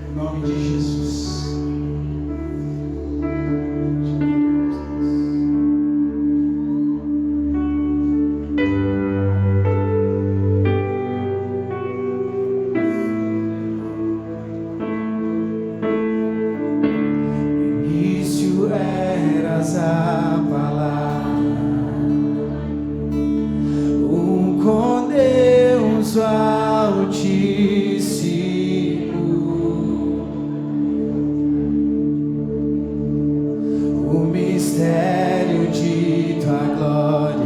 Em nome de Jesus. A palavra, com Deus Altíssimo, o mistério de tua glória,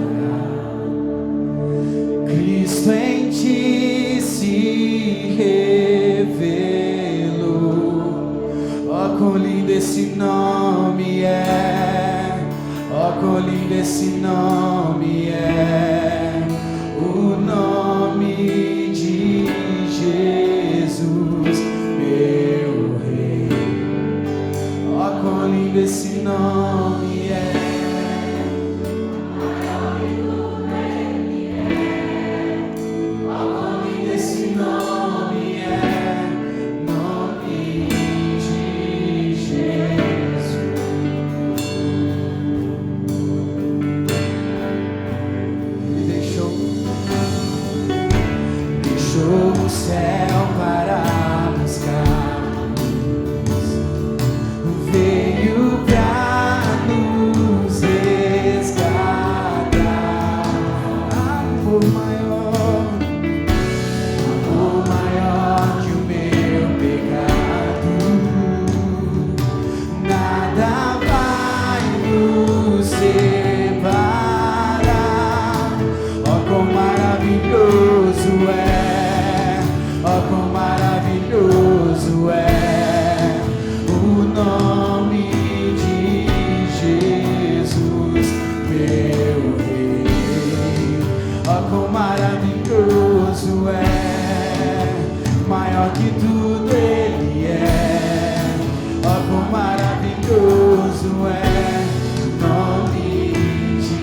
Cristo em ti se revelou. Ó, quão lindo esse nome é! Ó, quão lindo esse nome é, o nome de Jesus, meu Rei. Ó, quão lindo esse nome é. Ó, quão lindo esse nome é, nome de Jesus. Deixou o céu para buscar-nos, veio pra nos resgatar. Amor maior que o meu pecado, nada vai nos separar. Ó, quão maravilhoso é! Ó, quão maravilhoso é o nome de Jesus, meu Rei. Ó, quão maravilhoso é, maior que tudo Ele é. Ó, quão maravilhoso é o nome de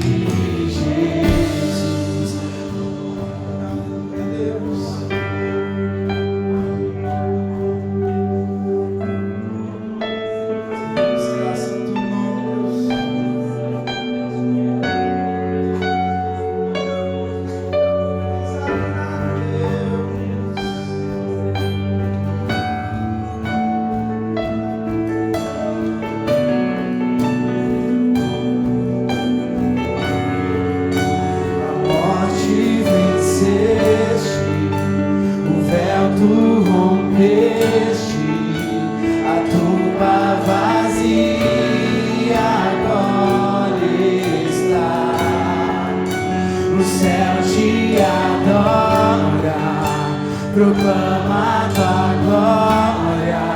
Jesus. Deus. Tu rompeste a tumba vazia, agora está. O céu te adora, proclama tua glória,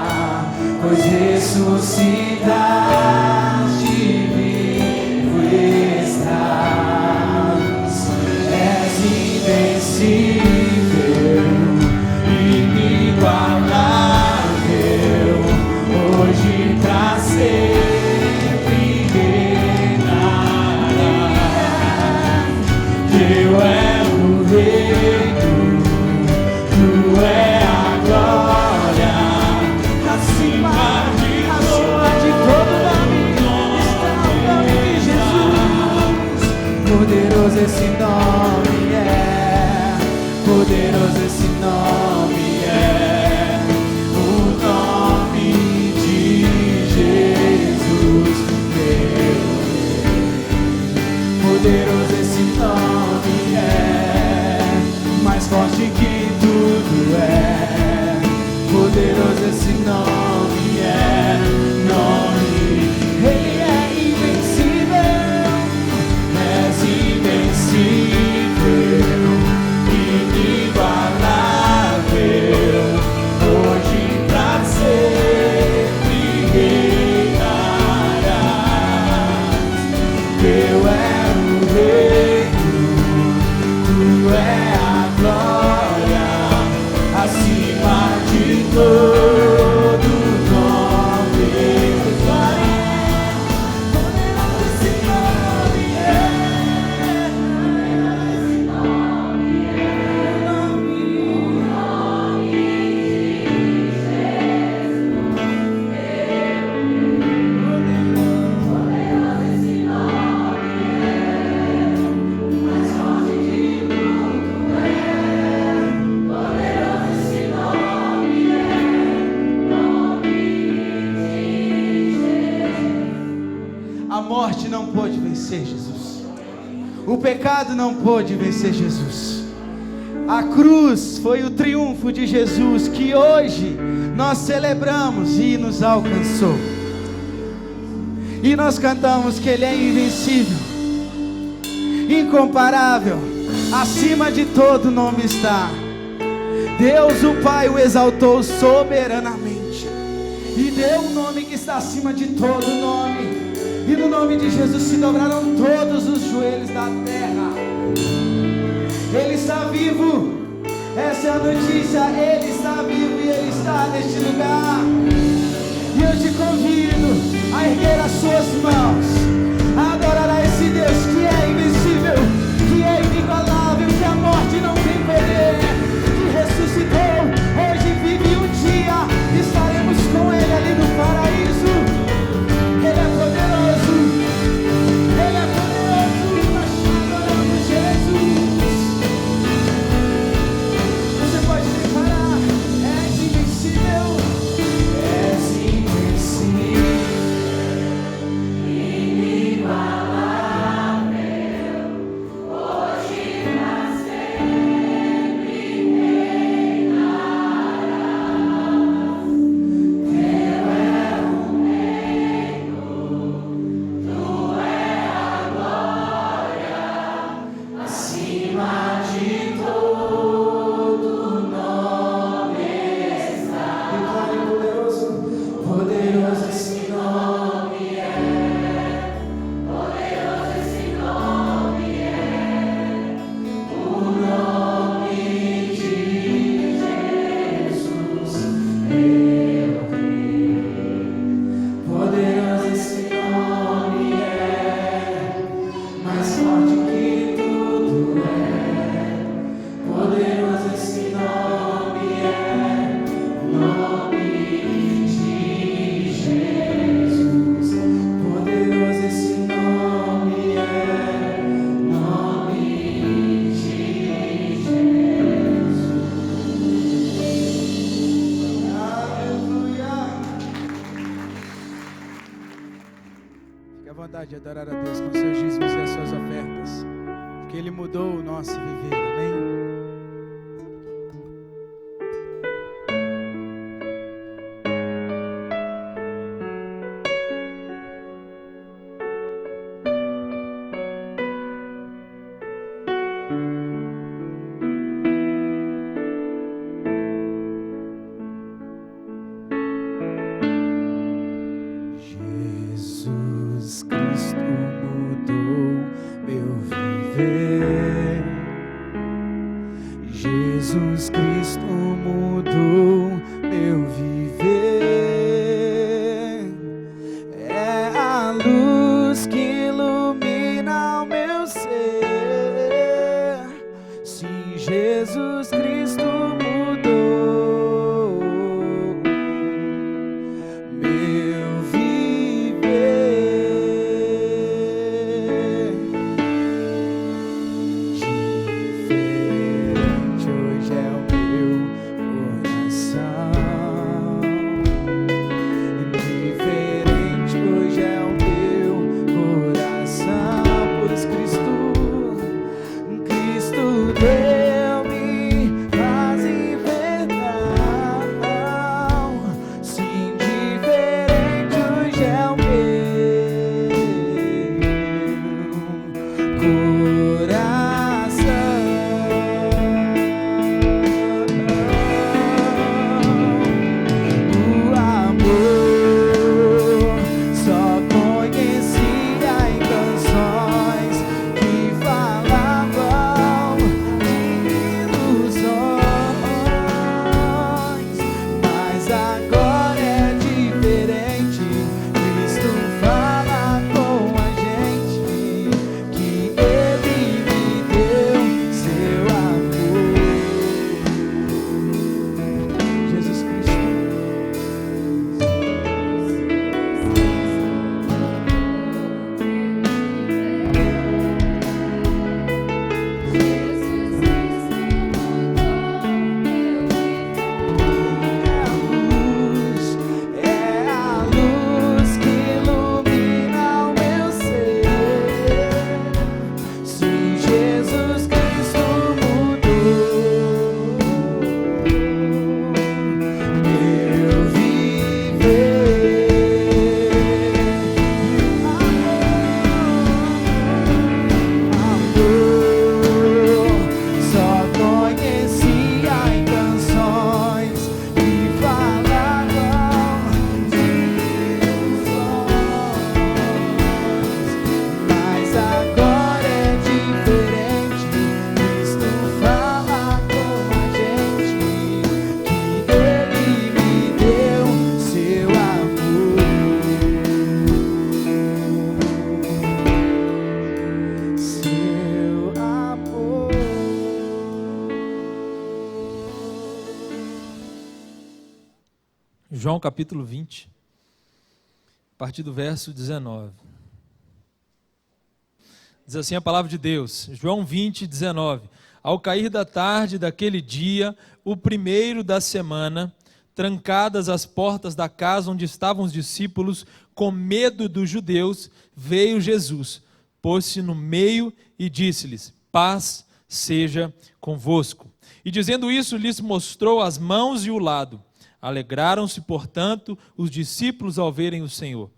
pois ressuscitaste, vivo estás. És invencível, inigualável, hoje pra sempre reinarás. Teu é o reino, tu é a glória, acima de todo nome está o nome de Jesus. Poderoso esse nome é, poderoso esse nome é, o nome de Jesus, meu Rei. Poderoso esse nome é, mais forte que tudo é. Poderoso esse nome é, nome, Ele é invencível, és invencível, inigualável, hoje pra sempre reinarás. Teu é o reino, tu é a glória, acima de todo vencer Jesus. O pecado não pôde vencer Jesus. A cruz foi o triunfo de Jesus que hoje nós celebramos e nos alcançou. E nós cantamos que Ele é invencível, incomparável, acima de todo nome está. Deus o Pai o exaltou soberanamente e deu um nome que está acima de todo nome. E no nome de Jesus se dobraram todos os joelhos da terra. Ele está vivo. Essa é a notícia. Ele está vivo e Ele está neste lugar. E eu te convido a erguer as suas mãos, a adorar a esse Deus que é invencível, que é inigualável, que a morte não tem poder, que ressuscitou, hoje vive um dia, estaremos com Ele ali no paraíso. Ele é poderoso, Ele é poderoso, nós te adoramos, Jesus. Você pode declarar: és invencível, és invencível, inigualável. De adorar a Deus com seus dízimos e as suas ofertas, porque Ele mudou o nosso viver, amém? Jesus Cristo mudou meu viver. É a luz que ilumina o meu ser. Sim, Jesus Cristo mudou meu viver. Diferente hoje é o meu João capítulo 20, a partir do verso 19. Diz assim a palavra de Deus, João 20, 19. Ao cair da tarde daquele dia, o primeiro da semana, trancadas as portas da casa onde estavam os discípulos, com medo dos judeus, veio Jesus, pôs-se no meio e disse-lhes: paz seja convosco. E dizendo isso, lhes mostrou as mãos e o lado. Alegraram-se, portanto, os discípulos ao verem o Senhor.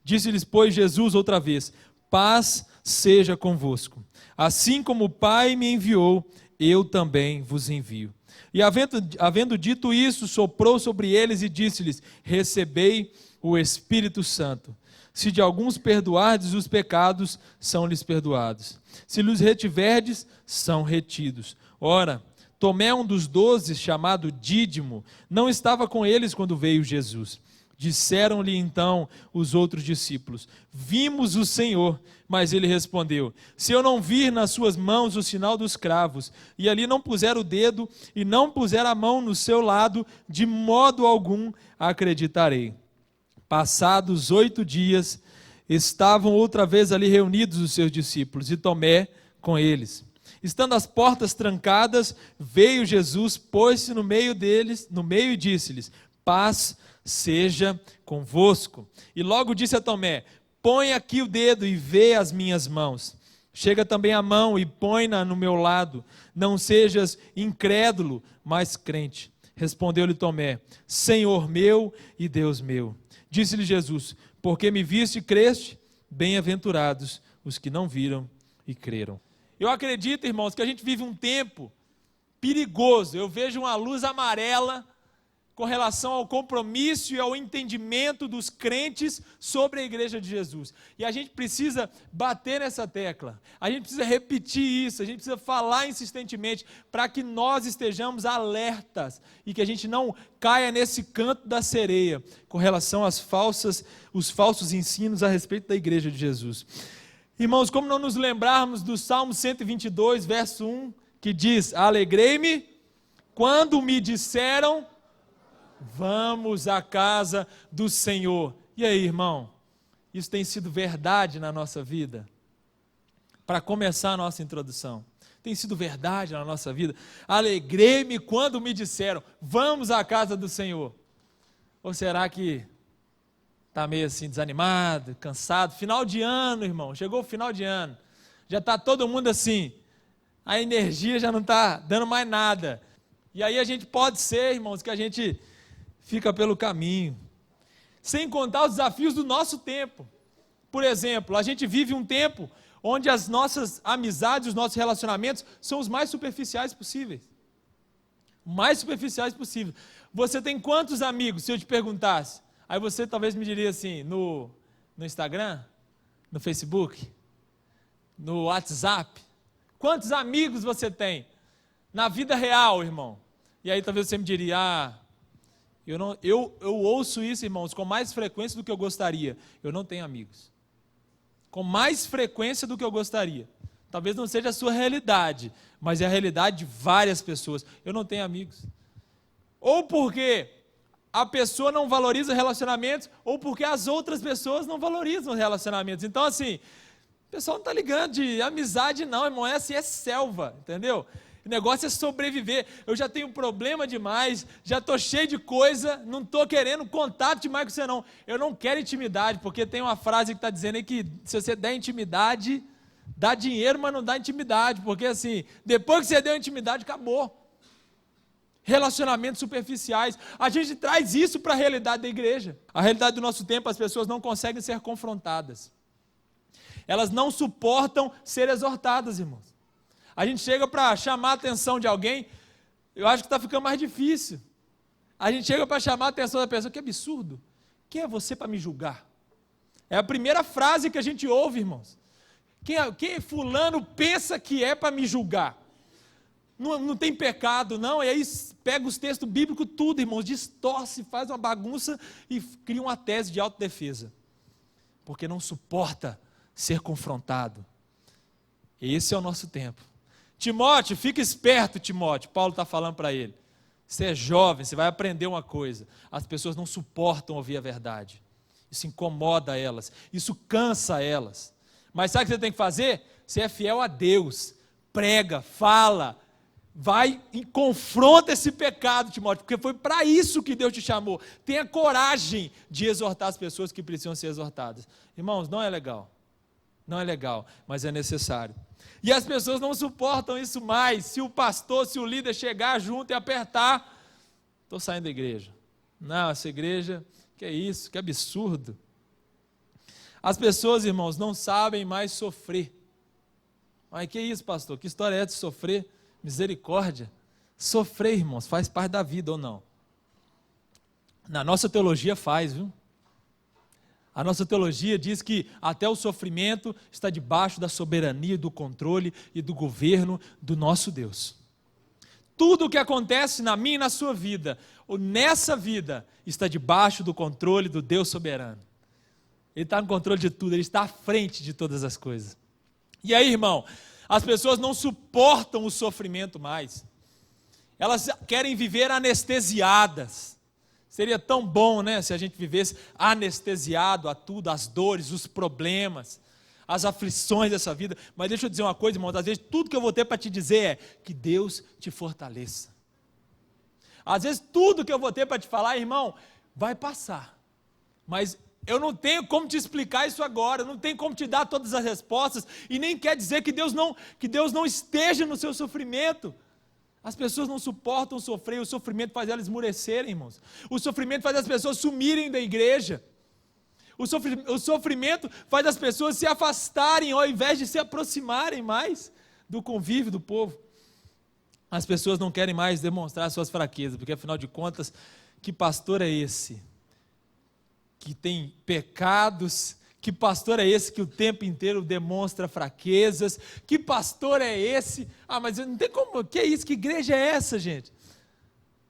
Disse-lhes, pois, Jesus outra vez: paz seja convosco. Assim como o Pai me enviou, eu também vos envio. E havendo dito isso, soprou sobre eles e disse-lhes: recebei o Espírito Santo. Se de alguns perdoardes os pecados, são-lhes perdoados. Se lhes retiverdes, são retidos. Ora, Tomé, um dos 12, chamado Dídimo, não estava com eles quando veio Jesus. Disseram-lhe então os outros discípulos: vimos o Senhor. Mas ele respondeu: se eu não vir nas suas mãos o sinal dos cravos, e ali não puser o dedo, e não puser a mão no seu lado, de modo algum acreditarei. Passados 8 dias, estavam outra vez ali reunidos os seus discípulos, e Tomé com eles. Estando as portas trancadas, veio Jesus, pôs-se no meio deles, e disse-lhes: paz seja convosco. E logo disse a Tomé: põe aqui o dedo e vê as minhas mãos. Chega também a mão e põe-na no meu lado. Não sejas incrédulo, mas crente. Respondeu-lhe Tomé: Senhor meu e Deus meu. Disse-lhe Jesus: porque me viste e creste, bem-aventurados os que não viram e creram. Eu acredito, irmãos, que a gente vive um tempo perigoso. Eu vejo uma luz amarela com relação ao compromisso e ao entendimento dos crentes sobre a igreja de Jesus. E a gente precisa bater nessa tecla, a gente precisa repetir isso, a gente precisa falar insistentemente para que nós estejamos alertas e que a gente não caia nesse canto da sereia com relação os falsos ensinos a respeito da igreja de Jesus. Irmãos, como não nos lembrarmos do Salmo 122, verso 1, que diz: alegrei-me quando me disseram, vamos à casa do Senhor. E aí, irmão, isso tem sido verdade na nossa vida? Para começar a nossa introdução, tem sido verdade na nossa vida? Alegrei-me quando me disseram, vamos à casa do Senhor. Ou será que está meio assim desanimado, cansado? Final de ano, irmão, chegou o final de ano, já está todo mundo assim, a energia já não está dando mais nada. E aí a gente pode ser, irmãos, que a gente fica pelo caminho, sem contar os desafios do nosso tempo. Por exemplo, a gente vive um tempo onde as nossas amizades, os nossos relacionamentos são os mais superficiais possíveis. Mais superficiais possíveis. Você tem quantos amigos, se eu te perguntasse? Aí você talvez me diria assim, no Instagram, no Facebook, no WhatsApp. Quantos amigos você tem? Na vida real, irmão. E aí talvez você me diria, eu ouço isso, irmãos, com mais frequência do que eu gostaria. Eu não tenho amigos. Com mais frequência do que eu gostaria. Talvez não seja a sua realidade, mas é a realidade de várias pessoas. Eu não tenho amigos. Ou porque a pessoa não valoriza relacionamentos, ou porque as outras pessoas não valorizam relacionamentos. Então, assim, o pessoal não está ligando de amizade não, irmão. É assim, é selva, entendeu? O negócio é sobreviver. Eu já tenho problema demais, já estou cheio de coisa, não estou querendo contato demais com você não. Eu não quero intimidade, porque tem uma frase que está dizendo aí que se você der intimidade, dá dinheiro, mas não dá intimidade, porque assim, depois que você deu intimidade, acabou. Relacionamentos superficiais, a gente traz isso para a realidade da igreja. A realidade do nosso tempo, as pessoas não conseguem ser confrontadas. Elas não suportam ser exortadas, irmãos. A gente chega para chamar a atenção de alguém, eu acho que está ficando mais difícil. A gente chega para chamar a atenção da pessoa, que absurdo. Quem é você para me julgar? É a primeira frase que a gente ouve, irmãos. Quem fulano pensa que é para me julgar? Não tem pecado, não. E aí pega os textos bíblicos, tudo, irmãos, distorce, faz uma bagunça e cria uma tese de autodefesa. Porque não suporta ser confrontado. Esse é o nosso tempo. Timóteo, fica esperto, Timóteo. Paulo está falando para ele. Você é jovem, você vai aprender uma coisa. As pessoas não suportam ouvir a verdade. Isso incomoda elas, isso cansa elas. Mas sabe o que você tem que fazer? Você é fiel a Deus. Prega, fala, vai e confronta esse pecado, Timóteo, porque foi para isso que Deus te chamou. Tenha coragem de exortar as pessoas que precisam ser exortadas. Irmãos, não é legal. Não é legal, mas é necessário. E as pessoas não suportam isso mais. Se o pastor, se o líder chegar junto e apertar, estou saindo da igreja. Não, essa igreja, que é isso, que absurdo. As pessoas, irmãos, não sabem mais sofrer. Mas que isso, pastor? Que história é de sofrer? Misericórdia. Sofrer, irmãos, faz parte da vida ou não? Na nossa teologia faz, viu? A nossa teologia diz que até o sofrimento está debaixo da soberania, do controle e do governo do nosso Deus. Tudo o que acontece na minha e na sua vida, ou nessa vida, está debaixo do controle do Deus soberano. Ele está no controle de tudo, Ele está à frente de todas as coisas. E aí, irmão, as pessoas não suportam o sofrimento mais. Elas querem viver anestesiadas. Seria tão bom, né, se a gente vivesse anestesiado a tudo, as dores, os problemas, as aflições dessa vida. Mas deixa eu dizer uma coisa, irmão, às vezes tudo que eu vou ter para te dizer é que Deus te fortaleça. Às vezes tudo que eu vou ter para te falar, irmão, vai passar. Mas eu não tenho como te explicar isso agora, eu não tenho como te dar todas as respostas, e nem quer dizer que Deus não esteja no seu sofrimento. As pessoas não suportam sofrer, o sofrimento faz elas esmurecerem, irmãos. O sofrimento faz as pessoas sumirem da igreja. O sofrimento faz as pessoas se afastarem, ao invés de se aproximarem mais do convívio do povo. As pessoas não querem mais demonstrar suas fraquezas, porque afinal de contas, que pastor é esse? Que tem pecados. Que pastor é esse que o tempo inteiro demonstra fraquezas? Que pastor é esse? Ah, mas não tem como, que é isso? Que igreja é essa, gente?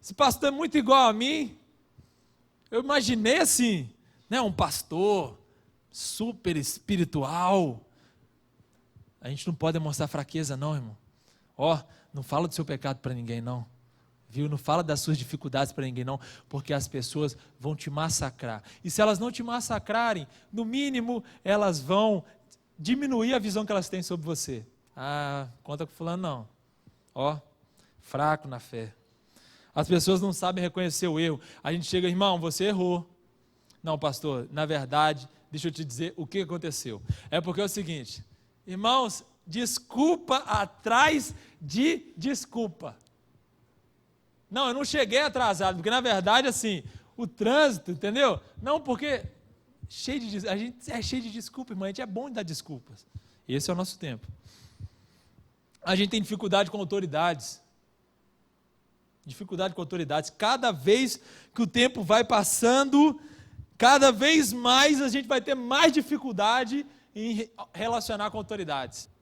Esse pastor é muito igual a mim. Eu imaginei assim, né, um pastor super espiritual. A gente não pode demonstrar fraqueza não, irmão. Ó, não fala do seu pecado para ninguém não. Viu? Não fala das suas dificuldades para ninguém não, porque as pessoas vão te massacrar. E se elas não te massacrarem, no mínimo, elas vão diminuir a visão que elas têm sobre você. Ah, conta com fulano não. Ó, fraco na fé. As pessoas não sabem reconhecer o erro. A gente chega, irmão, você errou. Não, pastor, na verdade, deixa eu te dizer o que aconteceu. É porque é o seguinte, irmãos, desculpa atrás de desculpa. Não, eu não cheguei atrasado, porque na verdade, assim, o trânsito, entendeu? Não, porque a gente é cheio de desculpas, irmão, a gente é bom em dar desculpas. Esse é o nosso tempo. A gente tem dificuldade com autoridades. Dificuldade com autoridades. Cada vez que o tempo vai passando, cada vez mais a gente vai ter mais dificuldade em relacionar com autoridades.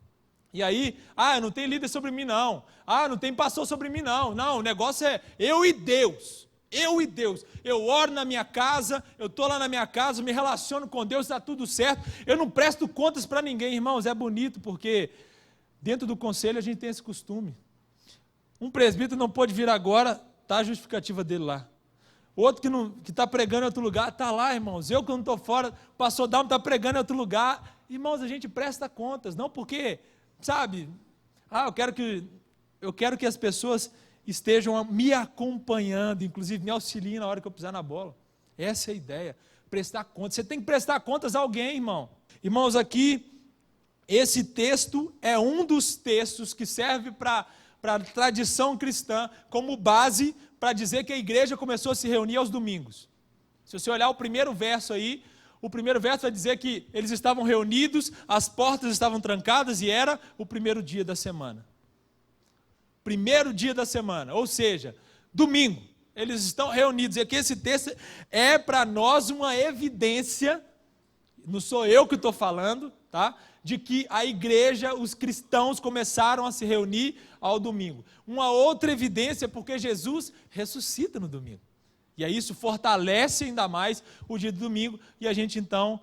E aí, não tem líder sobre mim não, não tem pastor sobre mim não, o negócio é eu e Deus, eu oro na minha casa, eu estou lá na minha casa, me relaciono com Deus, está tudo certo, eu não presto contas para ninguém, irmãos, é bonito porque dentro do conselho a gente tem esse costume, um presbítero não pode vir agora, está a justificativa dele lá, outro que está pregando em outro lugar, está lá, irmãos, eu que não estou fora, o pastor Dalmo está pregando em outro lugar, irmãos, a gente presta contas, não porque... Sabe, eu quero que as pessoas estejam me acompanhando, inclusive me auxiliem na hora que eu pisar na bola. Essa é a ideia, prestar contas. Você tem que prestar contas a alguém, irmão. Irmãos, aqui, esse texto é um dos textos que serve para a tradição cristã como base para dizer que a igreja começou a se reunir aos domingos. Se você olhar o primeiro verso aí, o primeiro verso vai dizer que eles estavam reunidos, as portas estavam trancadas e era o primeiro dia da semana. Primeiro dia da semana, ou seja, domingo. Eles estão reunidos. E aqui esse texto é para nós uma evidência, não sou eu que estou falando, tá? De que a igreja, os cristãos começaram a se reunir ao domingo. Uma outra evidência é porque Jesus ressuscita no domingo. E aí isso fortalece ainda mais o dia do domingo e a gente então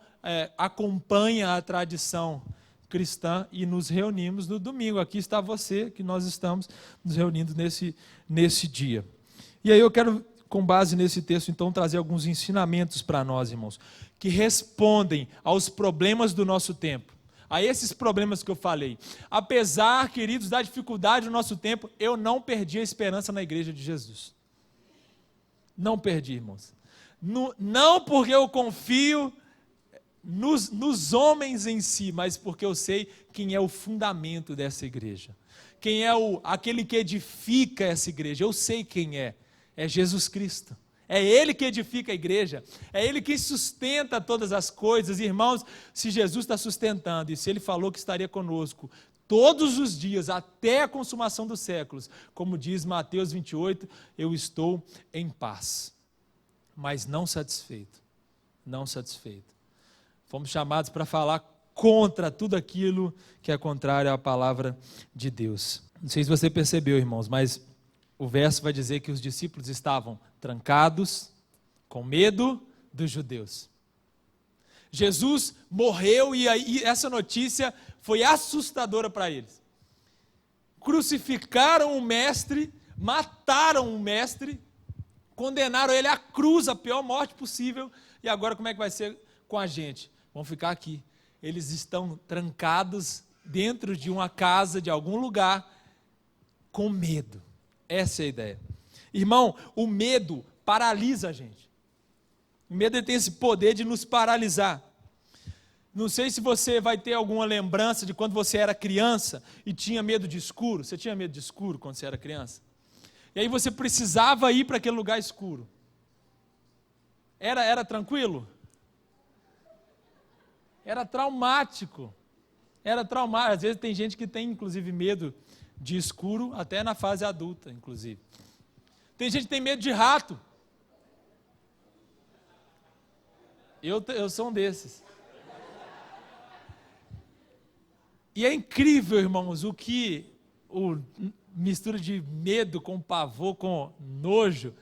acompanha a tradição cristã e nos reunimos no domingo. Aqui está você, que nós estamos nos reunindo nesse dia. E aí eu quero, com base nesse texto, então, trazer alguns ensinamentos para nós, irmãos, que respondem aos problemas do nosso tempo, a esses problemas que eu falei. Apesar, queridos, da dificuldade do nosso tempo, eu não perdi a esperança na igreja de Jesus. Não perdi, irmãos. Não porque eu confio nos homens em si, mas porque eu sei quem é o fundamento dessa igreja. Quem é aquele que edifica essa igreja. Eu sei quem é. É Jesus Cristo. É Ele que edifica a igreja. É Ele que sustenta todas as coisas. Irmãos, se Jesus está sustentando e se Ele falou que estaria conosco todos os dias, até a consumação dos séculos, como diz Mateus 28, eu estou em paz. Mas não satisfeito. Não satisfeito. Fomos chamados para falar contra tudo aquilo que é contrário à palavra de Deus. Não sei se você percebeu, irmãos, mas o verso vai dizer que os discípulos estavam trancados, com medo dos judeus. Jesus morreu e aí essa notícia foi assustadora para eles. Crucificaram o mestre, mataram o mestre, condenaram ele à cruz, a pior morte possível. E agora como é que vai ser com a gente? Vão ficar aqui. Eles estão trancados dentro de uma casa, de algum lugar, com medo. Essa é a ideia. Irmão, o medo paralisa a gente. O medo tem esse poder de nos paralisar. Não sei se você vai ter alguma lembrança de quando você era criança e tinha medo de escuro. Você tinha medo de escuro quando você era criança? E aí você precisava ir para aquele lugar escuro. Era tranquilo? Era traumático. Era traumático. Às vezes tem gente que tem, inclusive, medo de escuro, até na fase adulta, inclusive. Tem gente que tem medo de rato. Eu sou um desses. E é incrível, irmãos, mistura de medo com pavor, com nojo,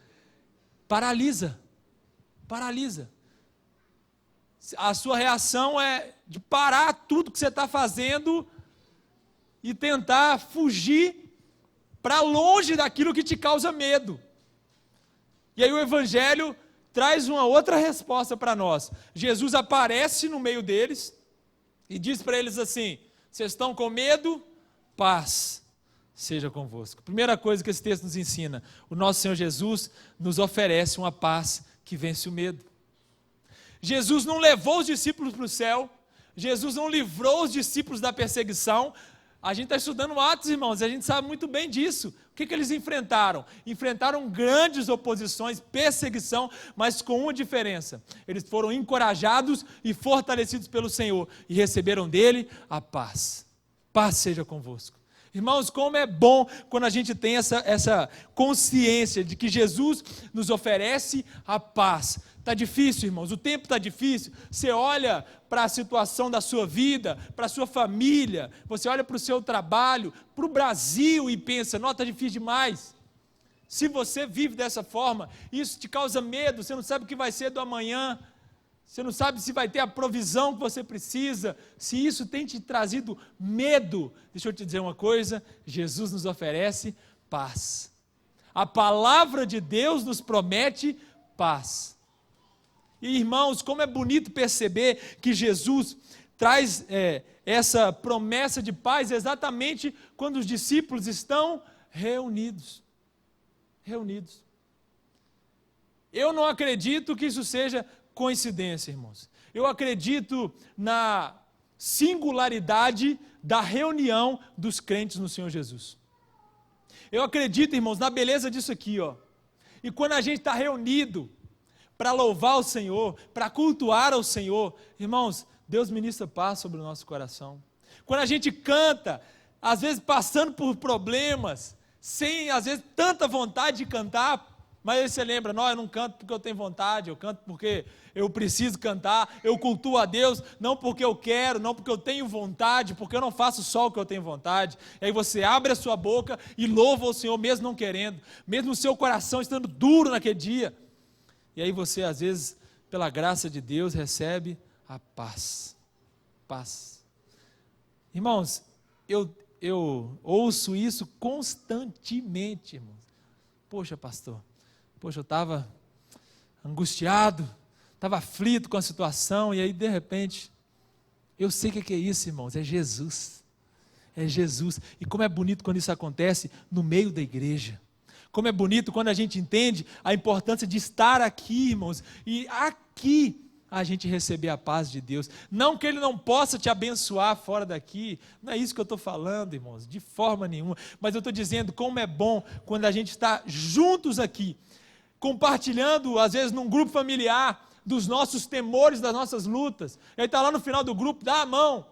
paralisa. Paralisa. A sua reação é de parar tudo que você está fazendo e tentar fugir para longe daquilo que te causa medo. E aí o Evangelho traz uma outra resposta para nós. Jesus aparece no meio deles e diz para eles assim: vocês estão com medo? Paz seja convosco. Primeira coisa que esse texto nos ensina: o nosso Senhor Jesus nos oferece uma paz que vence o medo. Jesus não levou os discípulos para o céu, Jesus não livrou os discípulos da perseguição. A gente está estudando Atos, irmãos, e a gente sabe muito bem disso. O que eles enfrentaram? Enfrentaram grandes oposições, perseguição, mas com uma diferença: eles foram encorajados e fortalecidos pelo Senhor e receberam dele a paz. Paz seja convosco. Irmãos, como é bom quando a gente tem essa consciência de que Jesus nos oferece a paz. Está difícil, irmãos, o tempo está difícil. Você olha para a situação da sua vida, para a sua família, você olha para o seu trabalho, para o Brasil e pensa: nossa, está difícil demais. Se você vive dessa forma, isso te causa medo, você não sabe o que vai ser do amanhã, você não sabe se vai ter a provisão que você precisa, se isso tem te trazido medo. Deixa eu te dizer uma coisa: Jesus nos oferece paz. A palavra de Deus nos promete paz. E irmãos, como é bonito perceber que Jesus traz essa promessa de paz exatamente quando os discípulos estão reunidos. Reunidos. Eu não acredito que isso seja coincidência, irmãos. Eu acredito na singularidade da reunião dos crentes no Senhor Jesus. Eu acredito, irmãos, na beleza disso aqui, ó. E quando a gente está reunido para louvar o Senhor, para cultuar ao Senhor, irmãos, Deus ministra paz sobre o nosso coração. Quando a gente canta, às vezes passando por problemas, sem às vezes tanta vontade de cantar, mas aí você lembra: não, eu não canto porque eu tenho vontade, eu canto porque eu preciso cantar, eu cultuo a Deus, não porque eu quero, não porque eu tenho vontade, porque eu não faço só o que eu tenho vontade. E aí você abre a sua boca e louva o Senhor mesmo não querendo, mesmo o seu coração estando duro naquele dia. E aí você, às vezes, pela graça de Deus, recebe a paz. Paz. Irmãos, eu ouço isso constantemente, irmãos. Poxa, pastor, Poxa, eu estava angustiado, estava aflito com a situação, e aí de repente, eu sei o que é isso, irmãos, é Jesus. É Jesus. E como é bonito quando isso acontece no meio da igreja. Como é bonito quando a gente entende a importância de estar aqui, irmãos, e aqui a gente receber a paz de Deus. Não que Ele não possa te abençoar fora daqui, não é isso que eu estou falando, irmãos, de forma nenhuma, mas eu estou dizendo como é bom quando a gente está juntos aqui, compartilhando, às vezes num grupo familiar, dos nossos temores, das nossas lutas. Aí está lá no final do grupo, dá a mão.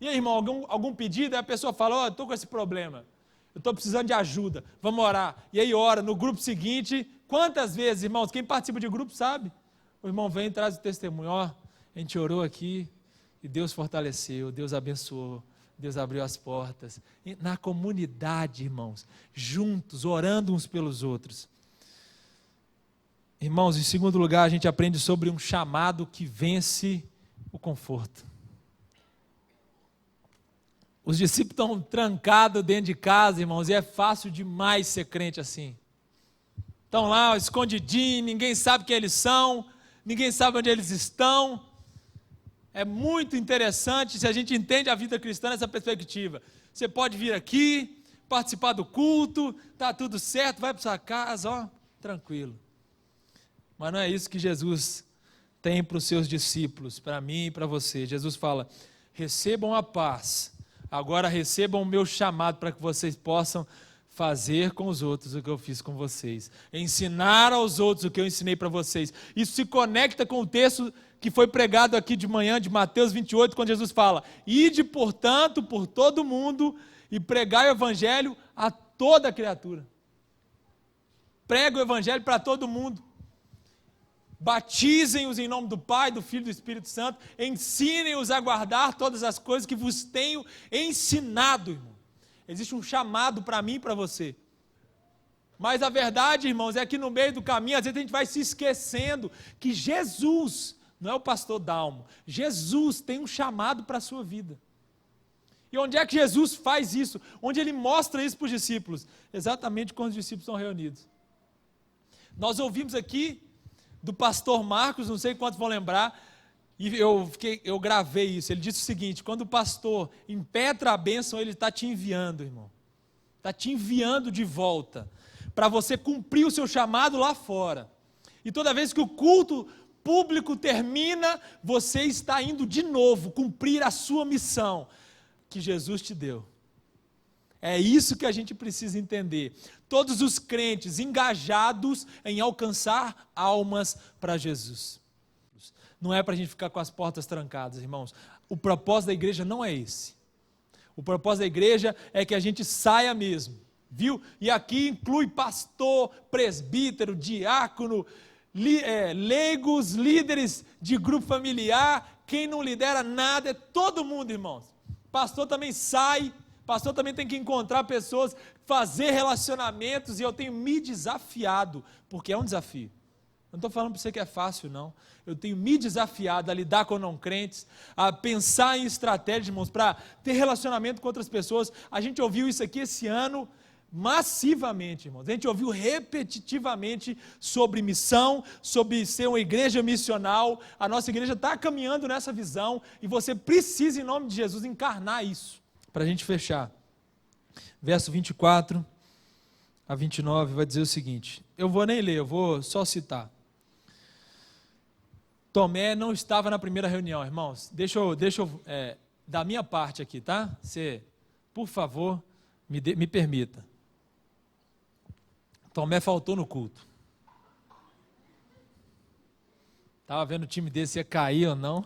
E aí, irmão, algum pedido? Aí a pessoa fala, estou com esse problema, eu estou precisando de ajuda, vamos orar. E aí ora, no grupo seguinte, quantas vezes, irmãos, quem participa de grupo sabe, o irmão vem e traz o testemunho, a gente orou aqui, e Deus fortaleceu, Deus abençoou, Deus abriu as portas. E na comunidade, irmãos, juntos, orando uns pelos outros. Irmãos, em segundo lugar, a gente aprende sobre um chamado que vence o conforto. Os discípulos estão trancados dentro de casa, irmãos, e é fácil demais ser crente assim. Estão lá, escondidinhos, ninguém sabe quem eles são, ninguém sabe onde eles estão. É muito interessante se a gente entende a vida cristã nessa perspectiva. Você pode vir aqui, participar do culto, está tudo certo, vai para sua casa, ó, tranquilo. Mas não é isso que Jesus tem para os seus discípulos, para mim e para você. Jesus fala, recebam a paz, agora recebam o meu chamado para que vocês possam fazer com os outros o que eu fiz com vocês, ensinar aos outros o que eu ensinei para vocês. Isso se conecta com o texto que foi pregado aqui de manhã, de Mateus 28, quando Jesus fala, ide, portanto, por todo mundo e pregai o evangelho a toda criatura. Prega o evangelho para todo mundo. Batizem-os em nome do Pai, do Filho e do Espírito Santo, ensinem-os a guardar todas as coisas que vos tenho ensinado, irmão. Existe um chamado para mim e para você. Mas a verdade, irmãos, é que no meio do caminho, às vezes a gente vai se esquecendo que Jesus, não é o pastor Dalmo, Jesus tem um chamado para a sua vida. E onde é que Jesus faz isso? Onde Ele mostra isso para os discípulos? Exatamente quando os discípulos estão reunidos. Nós ouvimos aqui do pastor Marcos, não sei quantos vão lembrar, e eu gravei isso. Ele disse o seguinte: quando o pastor impetra a bênção, ele está te enviando, irmão, está te enviando de volta, para você cumprir o seu chamado lá fora. E toda vez que o culto público termina, você está indo de novo cumprir a sua missão que Jesus te deu. É isso que a gente precisa entender. Todos os crentes engajados em alcançar almas para Jesus. Não é para a gente ficar com as portas trancadas, irmãos. O propósito da igreja não é esse. O propósito da igreja é que a gente saia mesmo, viu? E aqui inclui pastor, presbítero, diácono, leigos, líderes de grupo familiar. Quem não lidera nada é todo mundo, irmãos. Pastor também sai. Pastor também tem que encontrar pessoas, fazer relacionamentos, e eu tenho me desafiado, porque é um desafio. Eu não estou falando para você que é fácil, não. Eu tenho me desafiado a lidar com não crentes, a pensar em estratégias, irmãos, para ter relacionamento com outras pessoas. A gente ouviu isso aqui esse ano massivamente, irmãos. A gente ouviu repetitivamente sobre missão, sobre ser uma igreja missional. A nossa igreja está caminhando nessa visão, e você precisa, em nome de Jesus, encarnar isso. Para a gente fechar, verso 24 a 29 vai dizer o seguinte, eu vou nem ler, eu vou só citar. Tomé não estava na primeira reunião, irmãos, deixa eu da minha parte aqui, tá? Você, por favor, me permita. Tomé faltou no culto. Estava vendo o time desse se ia cair ou não.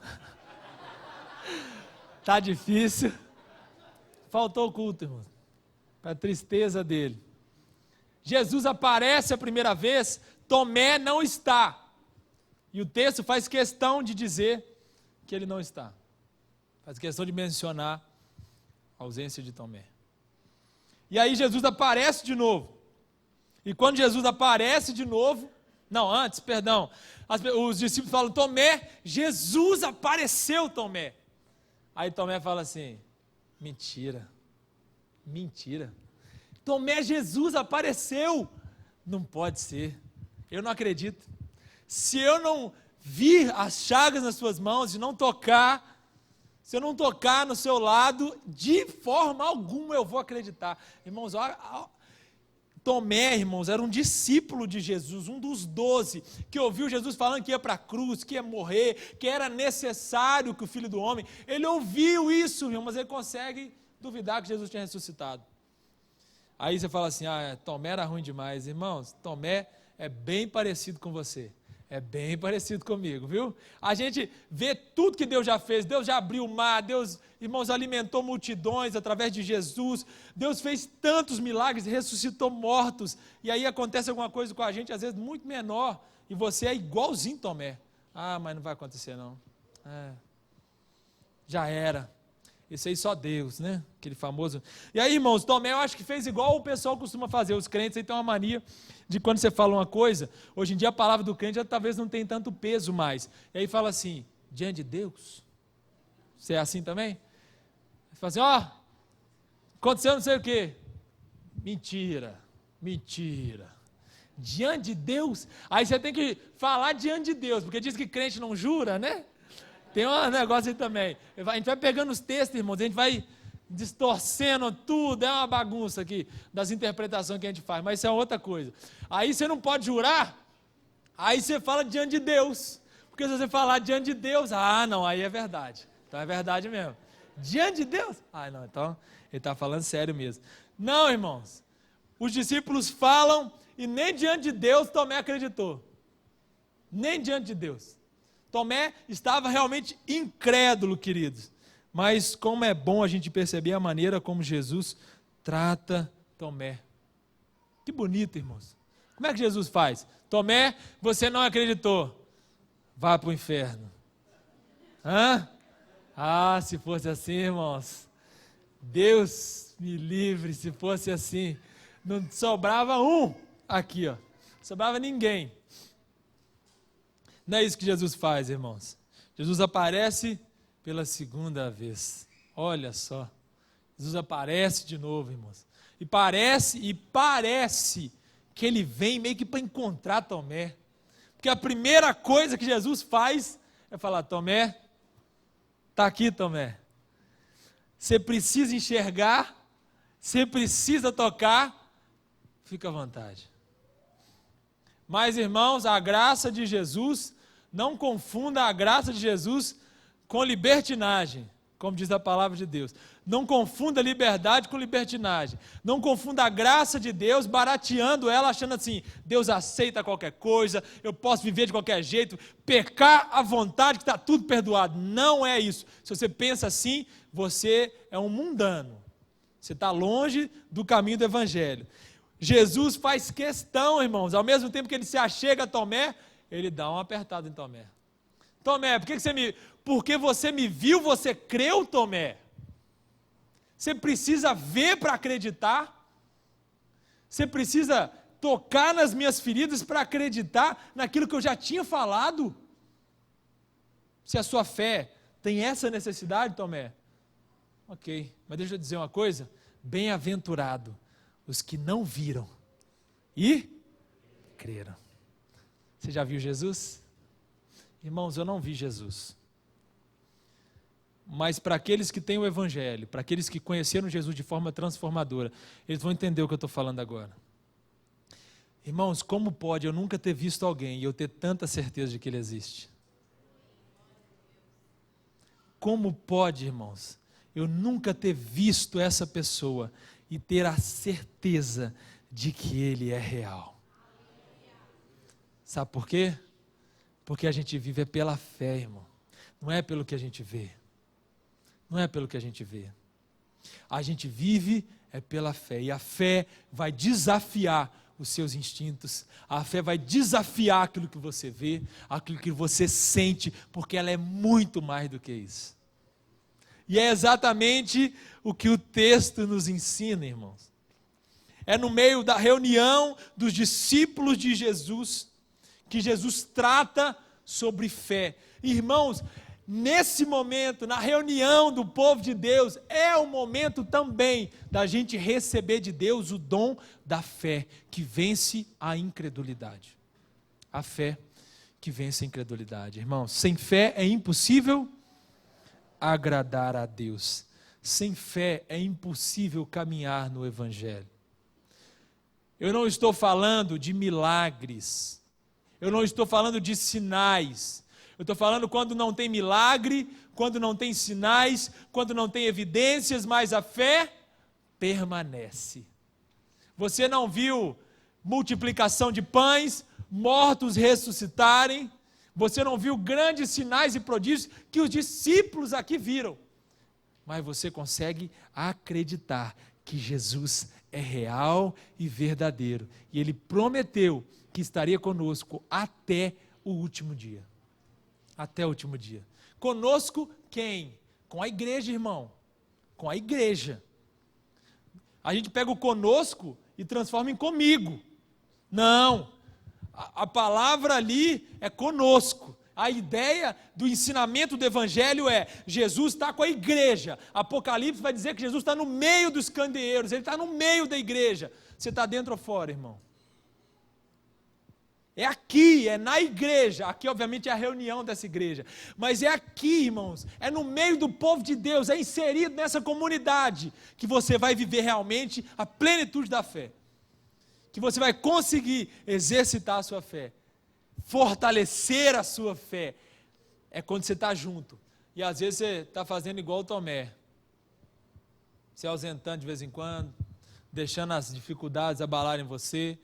Tá difícil. Faltou o culto, irmão, para a tristeza dele. Jesus aparece a primeira vez, Tomé não está. E o texto faz questão de dizer que ele não está. Faz questão de mencionar a ausência de Tomé. E aí Jesus aparece de novo. E quando Jesus aparece de novo, os discípulos falam, Tomé, Jesus apareceu, Tomé. Aí Tomé fala assim, mentira. Tomé, Jesus apareceu. Não pode ser. eu não acredito. Se eu não vir as chagas nas suas mãos e não tocar, se eu não tocar no seu lado, de forma alguma eu vou acreditar. Irmãos, Tomé, irmãos, era um discípulo de Jesus, um dos 12, que ouviu Jesus falando que ia para a cruz, que ia morrer, que era necessário que o Filho do Homem, ele ouviu isso, irmão, mas ele consegue duvidar que Jesus tinha ressuscitado. Aí você fala assim, Tomé era ruim demais. Irmãos, Tomé é bem parecido com você. É bem parecido comigo, viu? A gente vê tudo que Deus já fez. Deus já abriu o mar, Deus, irmãos, alimentou multidões através de Jesus. Deus fez tantos milagres, ressuscitou mortos. E aí acontece alguma coisa com a gente, às vezes muito menor, e você é igualzinho Tomé. Mas não vai acontecer não. Já era. Esse aí só Deus, né? Aquele famoso. E aí, irmãos, Tomé eu acho que fez igual o pessoal costuma fazer. Os crentes aí têm uma mania de quando você fala uma coisa, hoje em dia a palavra do crente já talvez não tem tanto peso mais. E aí fala assim, diante de Deus. Você é assim também? Você fala assim, aconteceu não sei o quê. Mentira. Diante de Deus. Aí você tem que falar diante de Deus, porque diz que crente não jura, né? Tem um negócio aí também. A gente vai pegando os textos, irmãos, a gente vai distorcendo tudo, é uma bagunça aqui das interpretações que a gente faz, mas isso é outra coisa. Aí você não pode jurar, aí você fala diante de Deus, porque se você falar diante de Deus, não, aí é verdade. Então é verdade mesmo. Diante de Deus? Não, então ele está falando sério mesmo. Não, irmãos, os discípulos falam e nem diante de Deus Tomé acreditou. Nem diante de Deus. Tomé estava realmente incrédulo, queridos. Mas como é bom a gente perceber a maneira como Jesus trata Tomé. Que bonito, irmãos. Como é que Jesus faz? Tomé, você não acreditou. Vá para o inferno. Se fosse assim, irmãos. Deus me livre, se fosse assim. Não sobrava um aqui, ó. Não sobrava ninguém. Não é isso que Jesus faz, irmãos. Jesus aparece pela segunda vez. Olha só. Jesus aparece de novo, irmãos. E parece que ele vem meio que para encontrar Tomé. Porque a primeira coisa que Jesus faz é falar, Tomé, está aqui, Tomé. Você precisa enxergar, você precisa tocar, fica à vontade. Mas, irmãos, a graça de Jesus, não confunda a graça de Jesus com libertinagem, como diz a palavra de Deus. Não confunda liberdade com libertinagem. Não confunda a graça de Deus barateando ela, achando assim, Deus aceita qualquer coisa, eu posso viver de qualquer jeito, pecar à vontade que está tudo perdoado. Não é isso. Se você pensa assim, você é um mundano. Você está longe do caminho do Evangelho. Jesus faz questão, irmãos, ao mesmo tempo que ele se achega a Tomé, ele dá uma apertada em Tomé. Tomé, porque você me viu, você creu, Tomé? Você precisa ver para acreditar? Você precisa tocar nas minhas feridas para acreditar naquilo que eu já tinha falado? Se a sua fé tem essa necessidade, Tomé, ok, mas deixa eu dizer uma coisa, bem-aventurado os que não viram e creram. Você já viu Jesus? Irmãos, eu não vi Jesus. Mas para aqueles que têm o Evangelho, para aqueles que conheceram Jesus de forma transformadora, eles vão entender o que eu estou falando agora. Irmãos, como pode eu nunca ter visto alguém e eu ter tanta certeza de que ele existe? Como pode, irmãos, eu nunca ter visto essa pessoa e ter a certeza de que ele é real? Sabe por quê? Porque a gente vive pela fé, irmão. Não é pelo que a gente vê. Não é pelo que a gente vê. A gente vive pela fé. E a fé vai desafiar os seus instintos. A fé vai desafiar aquilo que você vê, aquilo que você sente, porque ela é muito mais do que isso. E é exatamente o que o texto nos ensina, irmãos. É no meio da reunião dos discípulos de Jesus que Jesus trata sobre fé. Irmãos, nesse momento, na reunião do povo de Deus, é o momento também da gente receber de Deus o dom da fé, que vence a incredulidade. A fé que vence a incredulidade. Irmãos, sem fé é impossível agradar a Deus. Sem fé é impossível caminhar no Evangelho. Eu não estou falando de milagres. Eu não estou falando de sinais. Eu estou falando quando não tem milagre, quando não tem sinais, quando não tem evidências, mas a fé permanece. Você não viu multiplicação de pães, mortos ressuscitarem, você não viu grandes sinais e prodígios que os discípulos aqui viram, mas você consegue acreditar que Jesus é real e verdadeiro, e Ele prometeu que estaria conosco até o último dia. Até o último dia. Conosco quem? Com a igreja, irmão. Com a igreja. A gente pega o conosco e transforma em comigo. Não. A palavra ali é conosco. A ideia do ensinamento do Evangelho é: Jesus está com a igreja. Apocalipse vai dizer que Jesus está no meio dos candeeiros, Ele está no meio da igreja. Você está dentro ou fora, irmão? É aqui, é na igreja. Aqui, obviamente, é a reunião dessa igreja. Mas é aqui, irmãos, é no meio do povo de Deus, é inserido nessa comunidade que você vai viver realmente a plenitude da fé. Que você vai conseguir exercitar a sua fé, fortalecer a sua fé. É quando você está junto. E às vezes você está fazendo igual o Tomé, se ausentando de vez em quando, deixando as dificuldades abalarem você,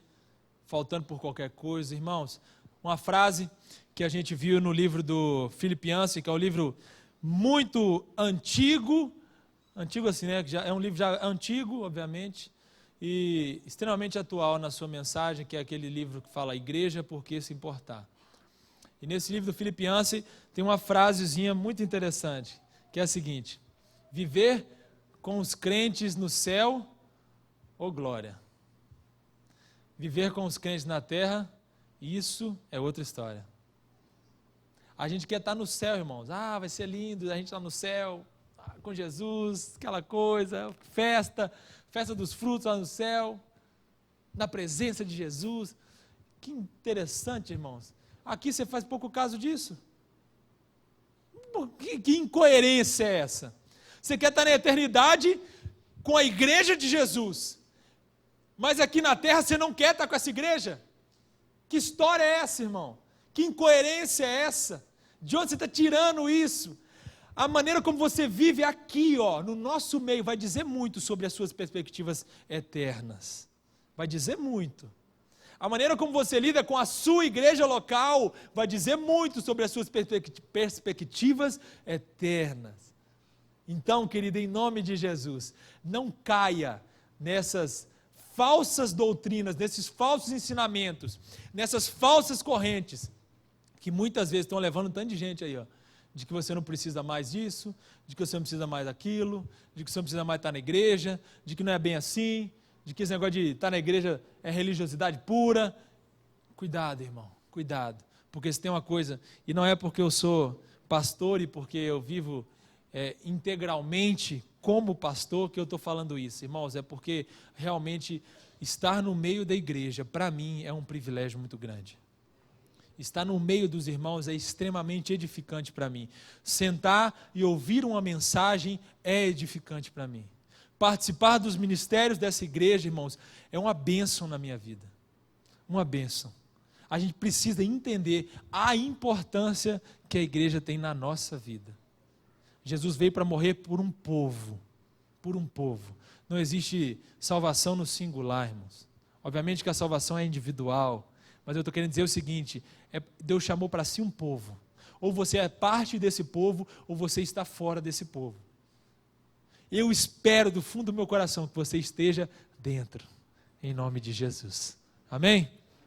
faltando por qualquer coisa. Irmãos, uma frase que a gente viu no livro do Philip Yancey, que é um livro muito antigo assim, né? É um livro já antigo, obviamente, e extremamente atual na sua mensagem, que é aquele livro que fala Igreja, por que se importar? E nesse livro do Philip Yancey tem uma frasezinha muito interessante, que é a seguinte: viver com os crentes no céu ou glória? Viver com os crentes na terra, isso é outra história. A gente quer estar no céu, irmãos. Vai ser lindo, a gente está no céu, com Jesus, aquela coisa, festa dos frutos lá no céu, na presença de Jesus. Que interessante, irmãos. Aqui você faz pouco caso disso. Que incoerência é essa? Você quer estar na eternidade com a igreja de Jesus, mas aqui na terra você não quer estar com essa igreja? Que história é essa, irmão? Que incoerência é essa? De onde você está tirando isso? A maneira como você vive aqui, no nosso meio, vai dizer muito sobre as suas perspectivas eternas. Vai dizer muito. A maneira como você lida com a sua igreja local vai dizer muito sobre as suas perspectivas eternas. Então, querido, em nome de Jesus, não caia nessas falsas doutrinas, nesses falsos ensinamentos, nessas falsas correntes, que muitas vezes estão levando um tanto de gente aí, de que você não precisa mais disso, de que você não precisa mais daquilo, de que você não precisa mais estar na igreja, de que não é bem assim, de que esse negócio de estar na igreja é religiosidade pura. Cuidado, irmão, cuidado, porque se tem uma coisa, e não é porque eu sou pastor e porque eu vivo integralmente como pastor que eu estou falando isso, irmãos, é porque realmente estar no meio da igreja, para mim, é um privilégio muito grande. Estar no meio dos irmãos é extremamente edificante para mim. Sentar e ouvir uma mensagem é edificante para mim. Participar dos ministérios dessa igreja, irmãos, é uma bênção na minha vida. Uma bênção. A gente precisa entender a importância que a igreja tem na nossa vida. Jesus veio para morrer por um povo. Por um povo. Não existe salvação no singular, irmãos. Obviamente que a salvação é individual. Mas eu estou querendo dizer o seguinte: Deus chamou para si um povo. Ou você é parte desse povo, ou você está fora desse povo. Eu espero do fundo do meu coração que você esteja dentro, em nome de Jesus. Amém?